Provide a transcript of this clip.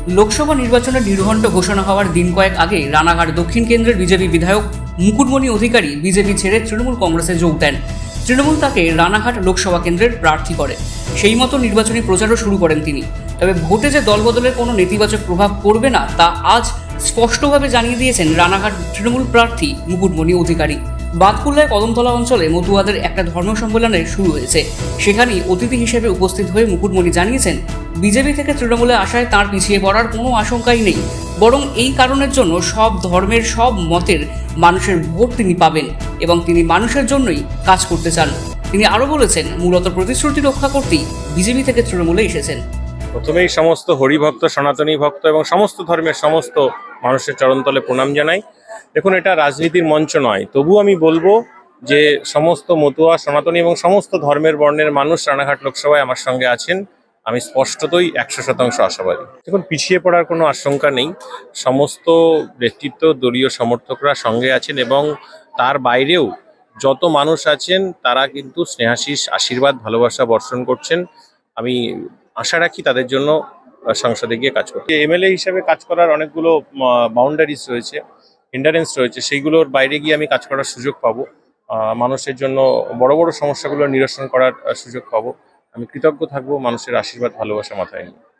লোকসভা নির্বাচনের নির্ঘণ্ট ঘোষণা হওয়ার দিন কয়েক আগে রানাঘাট দক্ষিণ কেন্দ্রের বিজেপি বিধায়ক মুকুটমণি অধিকারী বিজেপি ছেড়ে তৃণমূল কংগ্রেসে যোগ দেন। তৃণমূল তাকে রানাঘাট লোকসভা কেন্দ্রের প্রার্থী করে। সেই মতো নির্বাচনী প্রচারও শুরু করেন তিনি। তবে ভোটে যে দলবদলের কোনো নেতিবাচক প্রভাব পড়বে না তা আজ স্পষ্টভাবে জানিয়ে দিয়েছেন রানাঘাট তৃণমূল প্রার্থী মুকুটমণি অধিকারী। বাতকুল্লায় কদমতলা অঞ্চলে মতুয়াদের একটা ধর্ম সম্মেলনের শুরু হয়েছে। সেখানেই অতিথি হিসেবে উপস্থিত হয়ে মুকুটমণি জানিয়েছেন, বিজেপি থেকে তৃণমূলে আসায় তাঁর পিছিয়ে পড়ার কোনো আশঙ্কাই নেই, বরং এই কারণের জন্য সব ধর্মের সব মতের মানুষের ভোট তিনি পাবেন এবং তিনি মানুষের জন্যই কাজ করতে চান। তিনি আরও বলেছেন, মূলত প্রতিশ্রুতি রক্ষা করতেই বিজেপি থেকে তৃণমূলে এসেছেন। প্রথমেই সমস্ত হরিভক্ত, সনাতনী ভক্ত এবং সমস্ত ধর্মের সমস্ত মানুষের চরণতলে প্রণাম জানাই। দেখুন, এটা রাজনীতির মঞ্চ নয়, তবু আমি বলবো যে সমস্ত মতুয়া, সনাতনী এবং সমস্ত ধর্মের বর্ণের মানুষ রানাঘাট লোকসভায় আমার সঙ্গে আছেন। আমি স্পষ্টতই 100% আশাবাদী। দেখুন, পিছিয়ে পড়ার কোনো আশঙ্কা নেই। সমস্ত ব্যক্তিত্ব, দলীয় সমর্থকরা সঙ্গে আছেন এবং তার বাইরেও যত মানুষ আছেন তারা কিন্তু স্নেহাশিস, আশীর্বাদ, ভালোবাসা বর্ষণ করছেন। আমি আশা রাখি তাদের জন্য সংসদে গিয়ে কাজ করতে। এমএলএ হিসেবে কাজ করার অনেকগুলো বাউন্ডারিজ রয়েছে, হিন্ডারেন্স রয়েছে, সেইগুলোর বাইরে গিয়ে আমি কাজ করার সুযোগ পাবো। মানুষের জন্য বড় বড় সমস্যাগুলো নিরসন করার সুযোগ পাবো। আমি কৃতজ্ঞ থাকবো মানুষের আশীর্বাদ, ভালোবাসা মাথায় নিয়ে।